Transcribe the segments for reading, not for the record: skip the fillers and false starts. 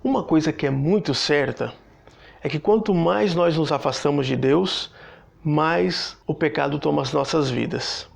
Uma coisa que é muito certa é que quanto mais nós nos afastamos de Deus, mais o pecado toma as nossas vidas.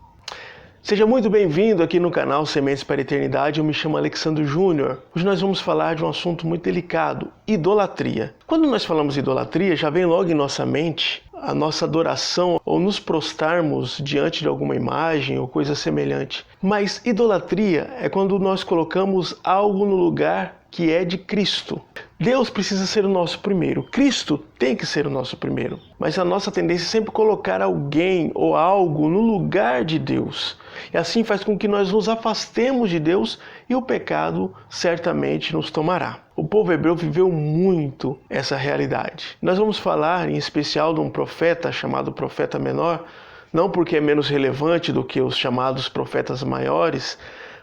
Seja muito bem-vindo aqui no canal Sementes para a Eternidade. Eu me chamo Alexandre Júnior. Hoje nós vamos falar de um assunto muito delicado: idolatria. Quando nós falamos de idolatria, já vem logo em nossa mente a nossa adoração ou nos prostrarmos diante de alguma imagem ou coisa semelhante. Mas idolatria é quando nós colocamos algo no lugar que é de Cristo. Deus precisa ser o nosso primeiro. Cristo tem que ser o nosso primeiro. Mas a nossa tendência é sempre colocar alguém ou algo no lugar de Deus. E assim faz com que nós nos afastemos de Deus e o pecado certamente nos tomará. O povo hebreu viveu muito essa realidade. Nós vamos falar em especial de um profeta chamado profeta menor, não porque é menos relevante do que os chamados profetas maiores,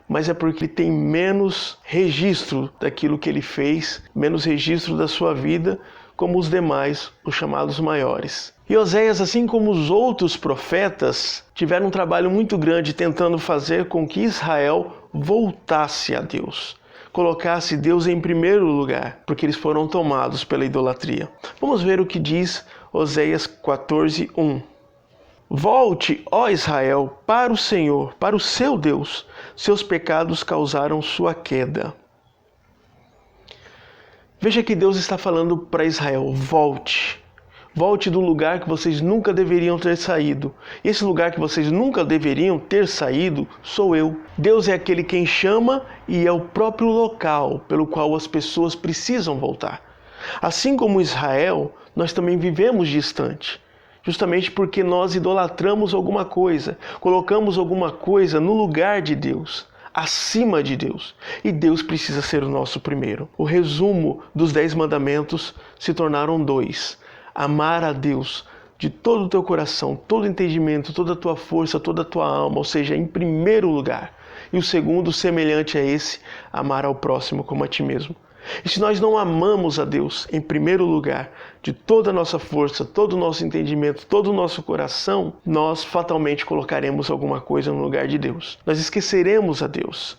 mas é porque ele tem menos registro daquilo que ele fez, menos registro da sua vida, como os demais, os chamados maiores. E Oséias, assim como os outros profetas, tiveram um trabalho muito grande tentando fazer com que Israel voltasse a Deus, colocasse Deus em primeiro lugar, porque eles foram tomados pela idolatria. Vamos ver o que diz Oséias 14:1. Volte, ó Israel, para o Senhor, para o seu Deus. Seus pecados causaram sua queda. Veja que Deus está falando para Israel: volte. Volte do lugar que vocês nunca deveriam ter saído. E esse lugar que vocês nunca deveriam ter saído sou eu. Deus é aquele quem chama e é o próprio local pelo qual as pessoas precisam voltar. Assim como Israel, nós também vivemos distante. Justamente porque nós idolatramos alguma coisa, colocamos alguma coisa no lugar de Deus, acima de Deus. E Deus precisa ser o nosso primeiro. O resumo dos 10 mandamentos se tornaram 2. Amar a Deus de todo o teu coração, todo o entendimento, toda a tua força, toda a tua alma, ou seja, em primeiro lugar. E o segundo, semelhante a esse, amar ao próximo como a ti mesmo. E se nós não amamos a Deus em primeiro lugar, de toda a nossa força, todo o nosso entendimento, todo o nosso coração, nós fatalmente colocaremos alguma coisa no lugar de Deus. Nós esqueceremos a Deus.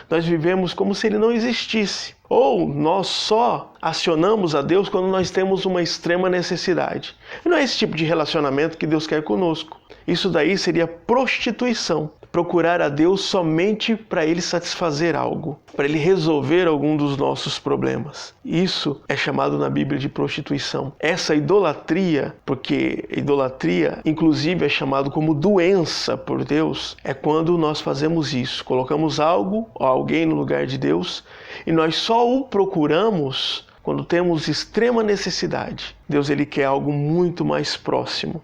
Nós vivemos como se Ele não existisse. Ou nós só acionamos a Deus quando nós temos uma extrema necessidade. E não é esse tipo de relacionamento que Deus quer conosco. Isso daí seria prostituição. Procurar a Deus somente para Ele satisfazer algo, para Ele resolver algum dos nossos problemas. Isso é chamado na Bíblia de prostituição. Essa idolatria, porque idolatria inclusive é chamado como doença por Deus, é quando nós fazemos isso, colocamos algo ou alguém no lugar de Deus e nós só o procuramos quando temos extrema necessidade. Deus, Ele quer algo muito mais próximo.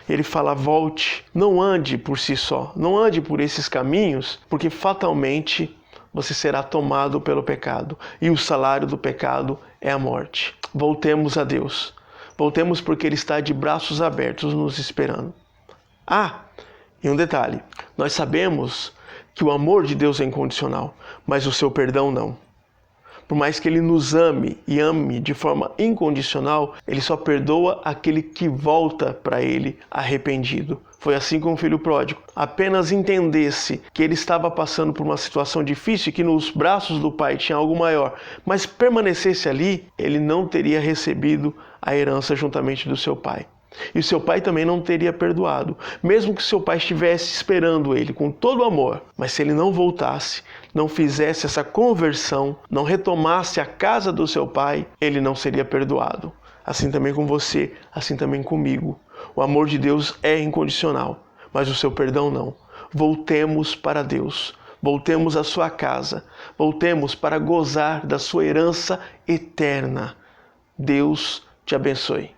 Ele fala: volte, não ande por si só, não ande por esses caminhos, porque fatalmente você será tomado pelo pecado. E o salário do pecado é a morte. Voltemos a Deus. Voltemos porque Ele está de braços abertos nos esperando. E um detalhe: nós sabemos que o amor de Deus é incondicional, mas o seu perdão não. Por mais que Ele nos ame e ame de forma incondicional, Ele só perdoa aquele que volta para Ele arrependido. Foi assim com o filho pródigo. Apenas entendesse que ele estava passando por uma situação difícil e que nos braços do pai tinha algo maior, mas permanecesse ali, ele não teria recebido a herança juntamente do seu pai. E o seu pai também não teria perdoado, mesmo que seu pai estivesse esperando ele com todo o amor. Mas se ele não voltasse, não fizesse essa conversão, não retomasse a casa do seu pai, ele não seria perdoado. Assim também com você, assim também comigo. O amor de Deus é incondicional, mas o seu perdão não. Voltemos para Deus. Voltemos à sua casa. Voltemos para gozar da sua herança eterna. Deus te abençoe.